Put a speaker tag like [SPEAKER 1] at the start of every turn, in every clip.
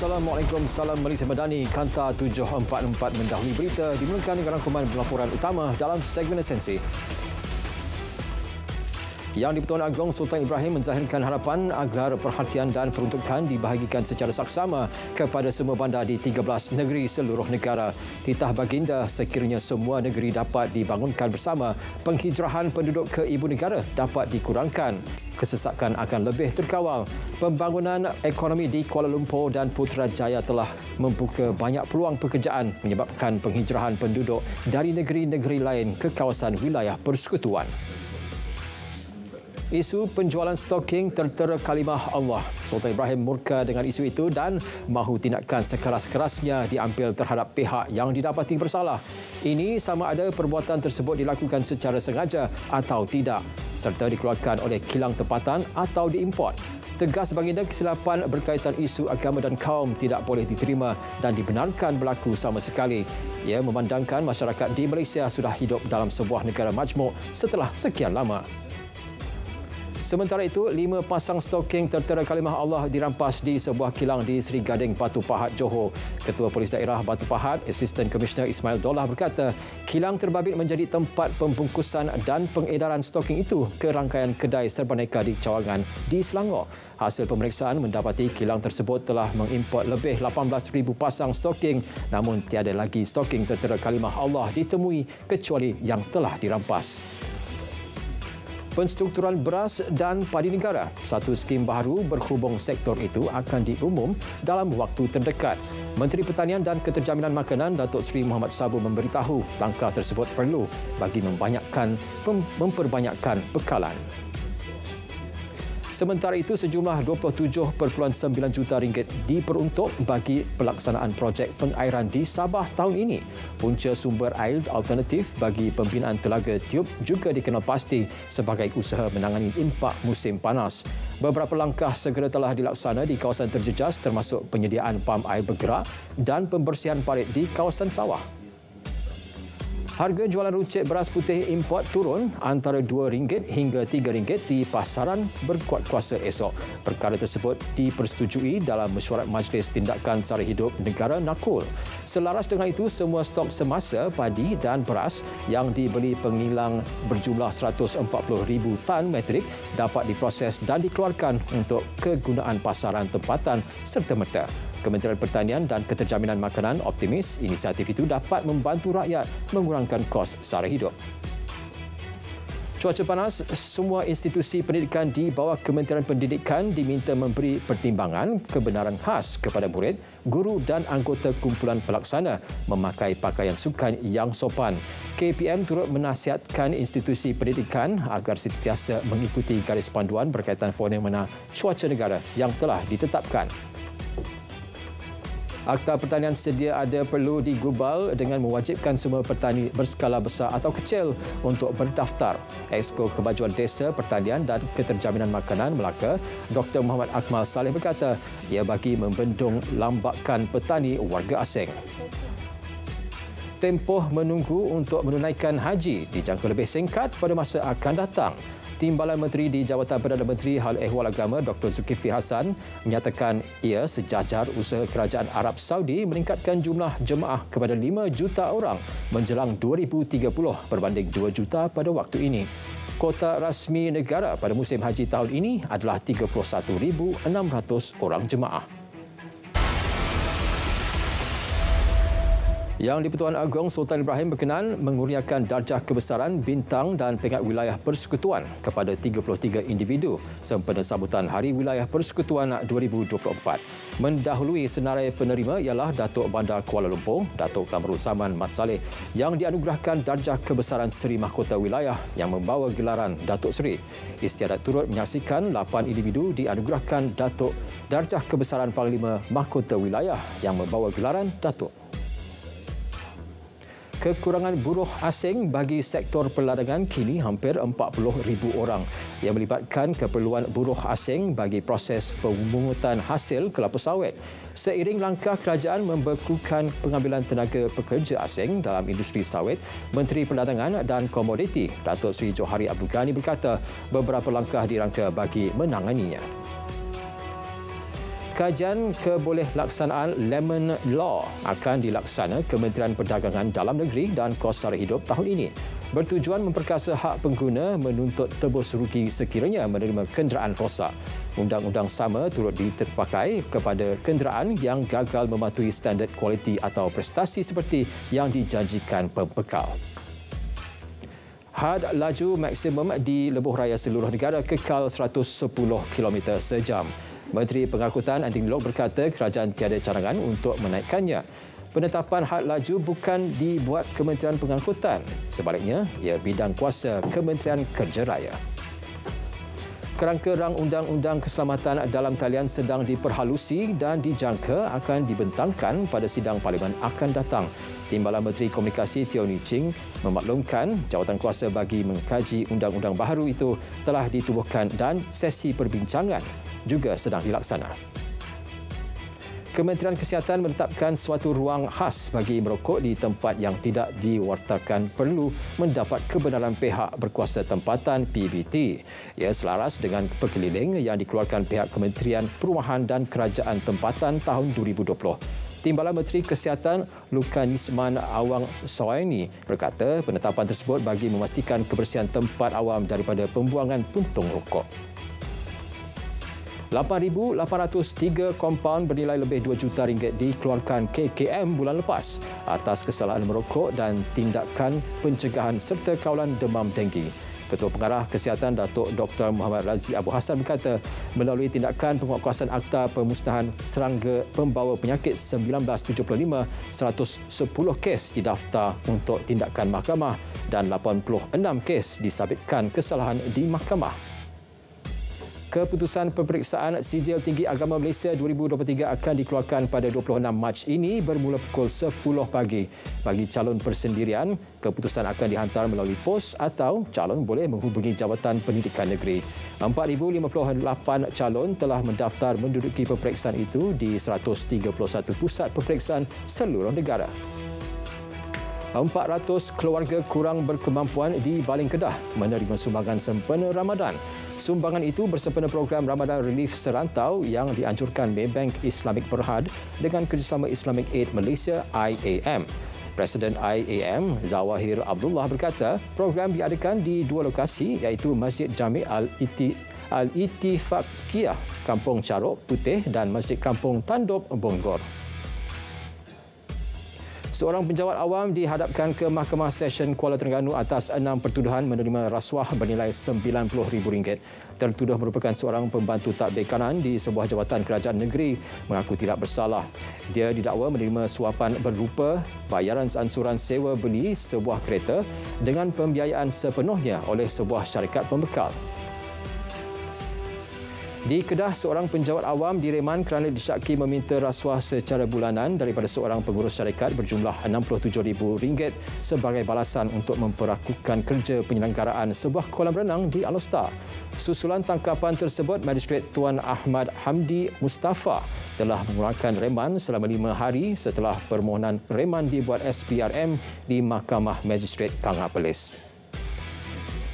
[SPEAKER 1] Assalamualaikum, salam Malaysia Madani. Kanta 744 mendahului berita dimulakan dengan rangkuman pelaporan utama dalam segmen esensi. Yang di-Pertuan Agong Sultan Ibrahim menzahirkan harapan agar perhatian dan peruntukan dibahagikan secara saksama kepada semua bandar di 13 negeri seluruh negara. Titah baginda sekiranya semua negeri dapat dibangunkan bersama, penghijrahan penduduk ke ibu negara dapat dikurangkan, kesesakan akan lebih terkawal. Pembangunan ekonomi di Kuala Lumpur dan Putrajaya telah membuka banyak peluang pekerjaan menyebabkan penghijrahan penduduk dari negeri-negeri lain ke kawasan wilayah persekutuan. Isu penjualan stoking tertera kalimah Allah. Sultan Ibrahim murka dengan isu itu dan mahu tindakan sekeras-kerasnya diambil terhadap pihak yang didapati bersalah. Ini sama ada perbuatan tersebut dilakukan secara sengaja atau tidak, serta dikeluarkan oleh kilang tempatan atau diimport. Tegas baginda kesilapan berkaitan isu agama dan kaum tidak boleh diterima dan dibenarkan berlaku sama sekali. Ia memandangkan masyarakat di Malaysia sudah hidup dalam sebuah negara majmuk setelah sekian lama. Sementara itu, 5 pasang stoking tertera kalimah Allah dirampas di sebuah kilang di Seri Gading, Batu Pahat, Johor. Ketua Polis Daerah Batu Pahat, Asisten Komisioner Ismail Dollah berkata, kilang terbabit menjadi tempat pembungkusan dan pengedaran stoking itu ke rangkaian kedai serbaneka di Cawangan di Selangor. Hasil pemeriksaan mendapati kilang tersebut telah mengimport lebih 18,000 pasang stoking, namun tiada lagi stoking tertera kalimah Allah ditemui kecuali yang telah dirampas. Penstrukturan beras dan padi negara, satu skim baru berhubung sektor itu akan diumum dalam waktu terdekat. Menteri Pertanian dan Keterjaminan Makanan Datuk Seri Muhammad Sabu memberitahu langkah tersebut perlu bagi memperbanyakkan bekalan. Sementara itu, sejumlah 27.9 juta ringgit diperuntuk bagi pelaksanaan projek pengairan di Sabah tahun ini. Punca sumber air alternatif bagi pembinaan telaga tiup juga dikenal pasti sebagai usaha menangani impak musim panas. Beberapa langkah segera telah dilaksana di kawasan terjejas termasuk penyediaan pam air bergerak dan pembersihan parit di kawasan sawah. Harga jualan runcit beras putih import turun antara RM2 hingga RM3 di pasaran berkuat kuasa esok. Perkara tersebut dipersetujui dalam mesyuarat Majlis Tindakan Sara Hidup Negara NAKUL. Selaras dengan itu, semua stok semasa padi dan beras yang dibeli pengilang berjumlah 140,000 tan metrik dapat diproses dan dikeluarkan untuk kegunaan pasaran tempatan serta-merta. Kementerian Pertanian dan Keterjaminan Makanan optimis inisiatif itu dapat membantu rakyat mengurangkan kos sara hidup. Cuaca panas, semua institusi pendidikan di bawah Kementerian Pendidikan diminta memberi pertimbangan kebenaran khas kepada murid, guru dan anggota kumpulan pelaksana memakai pakaian sukan yang sopan. KPM turut menasihatkan institusi pendidikan agar sentiasa mengikuti garis panduan berkaitan fenomena cuaca negara yang telah ditetapkan. Akta Pertanian sedia ada perlu digubal dengan mewajibkan semua petani berskala besar atau kecil untuk berdaftar. Exco Kemajuan Desa, Pertanian dan Keterjaminan Makanan Melaka, Dr. Muhammad Akmal Saleh berkata, ia bagi membendung lambakan petani warga asing. Tempoh menunggu untuk menunaikan haji dijangka lebih singkat pada masa akan datang. Timbalan Menteri di Jawatan Perdana Menteri Hal Ehwal Agama Dr. Zulkifli Hasan menyatakan ia sejajar usaha Kerajaan Arab Saudi meningkatkan jumlah jemaah kepada 5 juta orang menjelang 2030 berbanding 2 juta pada waktu ini. Kota rasmi negara pada musim haji tahun ini adalah 31,600 orang jemaah. Yang di-Pertuan Agong Sultan Ibrahim berkenan mengurniakan darjah kebesaran bintang dan peringkat wilayah persekutuan kepada 33 individu sempena sambutan Hari Wilayah Persekutuan 2024. Mendahului senarai penerima ialah Datuk Bandar Kuala Lumpur, Datuk Kamrul Zaman Mat Saleh yang dianugerahkan darjah kebesaran Seri Mahkota Wilayah yang membawa gelaran Datuk Seri. Istiadat turut menyaksikan 8 individu dianugerahkan Datuk darjah kebesaran Panglima Mahkota Wilayah yang membawa gelaran Datuk. Kekurangan buruh asing bagi sektor perladangan kini hampir 40,000 orang yang melibatkan keperluan buruh asing bagi proses pemungutan hasil kelapa sawit. Seiring langkah kerajaan membekukan pengambilan tenaga pekerja asing dalam industri sawit, Menteri Perdagangan dan Komoditi Datuk Seri Johari Abdul Ghani berkata beberapa langkah dirangka bagi menanganinya. Kajian kebolehaksanaan Lemon Law akan dilaksana Kementerian Perdagangan Dalam Negeri dan Kos Sara Hidup tahun ini, bertujuan memperkasa hak pengguna menuntut tebus rugi sekiranya menerima kenderaan rosak. Undang-undang sama turut diterpakai kepada kenderaan yang gagal mematuhi standard kualiti atau prestasi seperti yang dijanjikan pembekal. Had laju maksimum di lebuh raya seluruh negara kekal 110 km sejam. Menteri Pengangkutan Anthony Loke berkata kerajaan tiada cadangan untuk menaikkannya. Penetapan had laju bukan dibuat Kementerian Pengangkutan. Sebaliknya, ia bidang kuasa Kementerian Kerja Raya. Kerangka rang Undang-Undang Keselamatan dalam Talian sedang diperhalusi dan dijangka akan dibentangkan pada sidang Parlimen akan datang. Timbalan Menteri Komunikasi Teo Nii Ching memaklumkan jawatan kuasa bagi mengkaji undang-undang baharu itu telah ditubuhkan dan sesi perbincangan juga sedang dilaksana. Kementerian Kesihatan menetapkan suatu ruang khas bagi merokok di tempat yang tidak diwartakan perlu mendapat kebenaran pihak berkuasa tempatan PBT. Ia selaras dengan perkeliling yang dikeluarkan pihak Kementerian Perumahan dan Kerajaan Tempatan tahun 2020. Timbalan Menteri Kesihatan Lukanisman Awang Soaini berkata penetapan tersebut bagi memastikan kebersihan tempat awam daripada pembuangan puntung rokok. 8,803 kompaun bernilai lebih RM2 juta dikeluarkan KKM bulan lepas atas kesalahan merokok dan tindakan pencegahan serta kawalan demam denggi. Ketua Pengarah Kesihatan Datuk Dr. Muhammad Razi Abu Hassan berkata melalui tindakan penguatkuasaan Akta Pemusnahan Serangga Pembawa Penyakit 1975, 110 kes didaftar untuk tindakan mahkamah dan 86 kes disabitkan kesalahan di mahkamah. Keputusan peperiksaan Sijil Tinggi Agama Malaysia 2023 akan dikeluarkan pada 26 Mac ini bermula pukul 10 pagi. Bagi calon persendirian, keputusan akan dihantar melalui pos atau calon boleh menghubungi Jabatan Pendidikan Negeri. 4,058 calon telah mendaftar menduduki peperiksaan itu di 131 pusat peperiksaan seluruh negara. 400 keluarga kurang berkemampuan di Baling Kedah menerima sumbangan sempena Ramadan. Sumbangan itu bersempena program Ramadan Relief Serantau yang dianjurkan Maybank Islamic Berhad dengan kerjasama Islamic Aid Malaysia IAM. Presiden IAM, Zawahir Abdullah berkata, program diadakan di dua lokasi iaitu Masjid Jami' Al-Ittifaqiyah, Kampung Carok Putih dan Masjid Kampung Tandop, Bonggor. Seorang penjawat awam dihadapkan ke Mahkamah Session Kuala Terengganu atas 6 pertuduhan menerima rasuah bernilai RM90,000. Tertuduh merupakan seorang pembantu tadbir kanan di sebuah jabatan kerajaan negeri mengaku tidak bersalah. Dia didakwa menerima suapan berupa bayaran ansuran sewa beli sebuah kereta dengan pembiayaan sepenuhnya oleh sebuah syarikat pembekal. Di Kedah, seorang penjawat awam direman kerana disyaki meminta rasuah secara bulanan daripada seorang pengurus syarikat berjumlah RM67,000 sebagai balasan untuk memperakukan kerja penyelenggaraan sebuah kolam renang di Alor. Susulan tangkapan tersebut, Magistret Tuan Ahmad Hamdi Mustafa telah mengeluarkan reman selama 5 hari setelah permohonan reman dibuat SPRM di Mahkamah Magistret Kangah Perlis.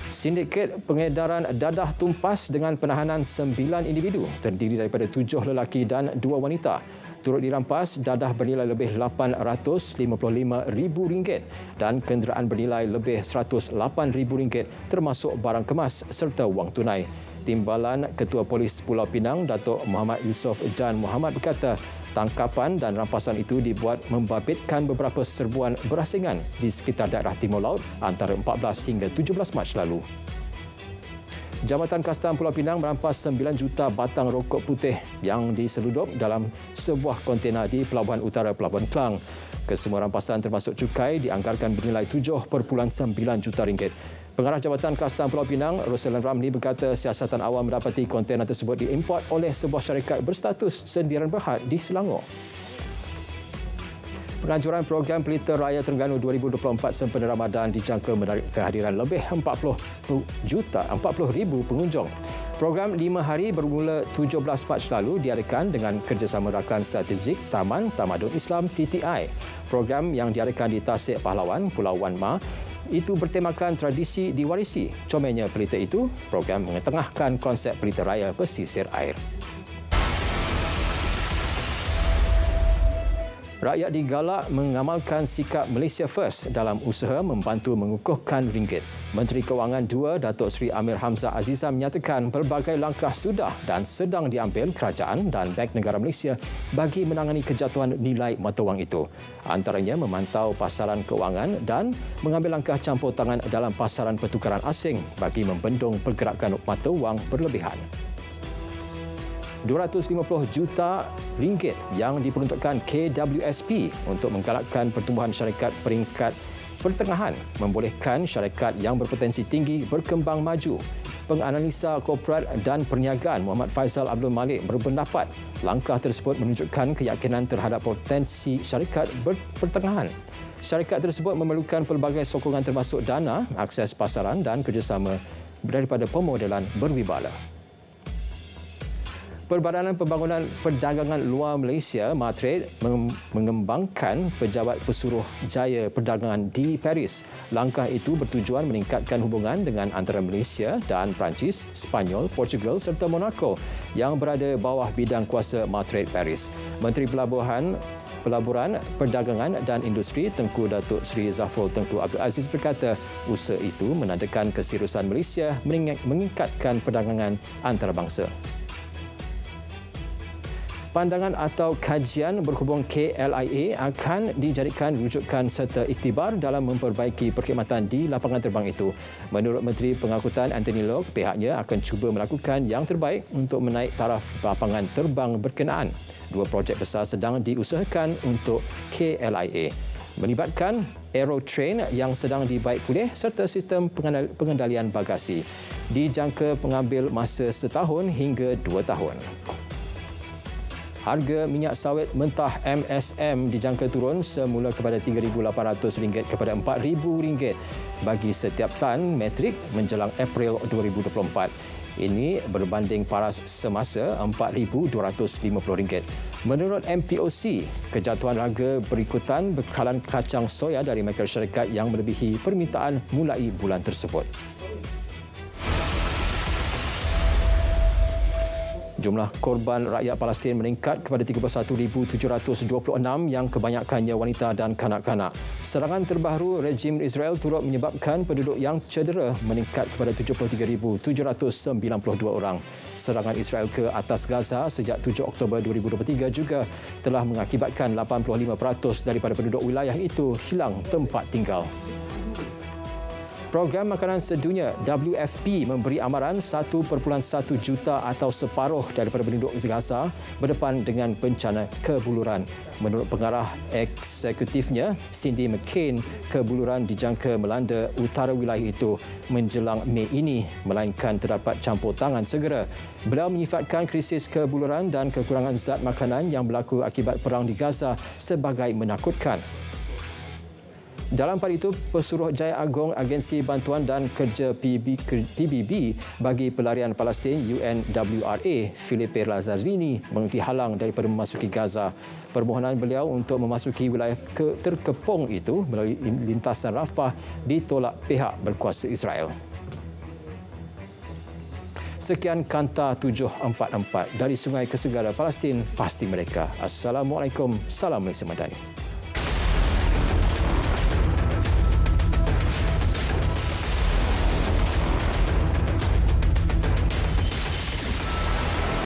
[SPEAKER 1] Sindiket pengedaran dadah tumpas dengan penahanan 9 individu terdiri daripada 7 lelaki dan 2 wanita. Turut dirampas dadah bernilai lebih RM855,000 dan kenderaan bernilai lebih RM108,000 termasuk barang kemas serta wang tunai. Timbalan Ketua Polis Pulau Pinang, Datuk Muhammad Yusof Jan Muhammad berkata, tangkapan dan rampasan itu dibuat membabitkan beberapa serbuan berasingan di sekitar daerah Timur Laut antara 14 hingga 17 Mac lalu. Jabatan Kastam Pulau Pinang merampas 9 juta batang rokok putih yang diseludup dalam sebuah kontena di Pelabuhan Utara Pelabuhan Klang. Kesemua rampasan termasuk cukai dianggarkan bernilai RM7.9 juta. Pengarah Jabatan Kastam Pulau Pinang, Rosalind Ramli berkata siasatan awam mendapati kontena tersebut diimport oleh sebuah syarikat berstatus sendirian berhad di Selangor. Penganjuran program Pelita Raya Terengganu 2024 sempena Ramadan dijangka menarik kehadiran lebih 40,000 pengunjung. Program 5 hari bermula 17 Mac lalu diadakan dengan kerjasama rakan strategik Taman Tamadun Islam TTI. Program yang diadakan di Tasik Pahlawan, Pulau Wan Ma itu bertemakan tradisi diwarisi. Comelnya pelita itu, program mengetengahkan konsep pelita raya pesisir air. Rakyat digalak mengamalkan sikap Malaysia First dalam usaha membantu mengukuhkan ringgit. Menteri Kewangan II, Datuk Seri Amir Hamzah Azizah menyatakan pelbagai langkah sudah dan sedang diambil kerajaan dan Bank Negara Malaysia bagi menangani kejatuhan nilai mata wang itu. Antaranya memantau pasaran kewangan dan mengambil langkah campur tangan dalam pasaran pertukaran asing bagi membendung pergerakan mata wang berlebihan. 250 juta ringgit yang diperuntukkan KWSP untuk menggalakkan pertumbuhan syarikat peringkat pertengahan membolehkan syarikat yang berpotensi tinggi berkembang maju. Penganalisa korporat dan perniagaan Muhammad Faisal Abdul Malik berpendapat langkah tersebut menunjukkan keyakinan terhadap potensi syarikat pertengahan. Syarikat tersebut memerlukan pelbagai sokongan termasuk dana, akses pasaran dan kerjasama daripada pemodelan berwibala. Perbadanan Pembangunan Perdagangan Luar Malaysia (Martrade) mengembangkan Pejabat Pesuruh Jaya Perdagangan di Paris. Langkah itu bertujuan meningkatkan hubungan dengan antara Malaysia dan Perancis, Sepanyol, Portugal serta Monaco yang berada bawah bidang kuasa Martrade Paris. Menteri Pelaburan, Perdagangan dan Industri Tengku Datuk Seri Zafrul Tengku Abdul Aziz berkata usaha itu menandakan keseriusan Malaysia meningkatkan perdagangan antarabangsa. Pandangan atau kajian berhubung KLIA akan dijadikan rujukan serta iktibar dalam memperbaiki perkhidmatan di lapangan terbang itu. Menurut Menteri Pengangkutan Anthony Loke, pihaknya akan cuba melakukan yang terbaik untuk menaik taraf lapangan terbang berkenaan. Dua projek besar sedang diusahakan untuk KLIA, melibatkan Aerotrain yang sedang dibaik pulih serta sistem pengendalian bagasi. Dijangka mengambil masa setahun hingga 2 tahun. Harga minyak sawit mentah MSM dijangka turun semula kepada RM3,800 kepada RM4,000 bagi setiap tan metrik menjelang April 2024. Ini berbanding paras semasa RM4,250. Menurut MPOC, kejatuhan harga berikutan bekalan kacang soya dari masyarakat yang melebihi permintaan mulai bulan tersebut. Jumlah korban rakyat Palestin meningkat kepada 31,726 yang kebanyakannya wanita dan kanak-kanak. Serangan terbaru rejim Israel turut menyebabkan penduduk yang cedera meningkat kepada 73,792 orang. Serangan Israel ke atas Gaza sejak 7 Oktober 2023 juga telah mengakibatkan 85% daripada penduduk wilayah itu hilang tempat tinggal. Program Makanan Sedunia WFP memberi amaran 1.1 juta atau separuh daripada penduduk Gaza berdepan dengan bencana kebuluran. Menurut pengarah eksekutifnya, Cindy McCain, kebuluran dijangka melanda utara wilayah itu menjelang Mei ini, melainkan terdapat campur tangan segera. Beliau menyifatkan krisis kebuluran dan kekurangan zat makanan yang berlaku akibat perang di Gaza sebagai menakutkan. Dalam pada itu, Pesuruh Jaya Agong Agensi Bantuan dan Kerja PBB bagi Pelarian Palestin UNWRA, Filipe Lazzarini, dihalang daripada memasuki Gaza. Permohonan beliau untuk memasuki wilayah terkepung itu melalui lintasan Rafah ditolak pihak berkuasa Israel. Sekian Kanta 744 dari Sungai ke Segara Palestin, pasti mereka. Assalamualaikum, salam Malaysia Madani.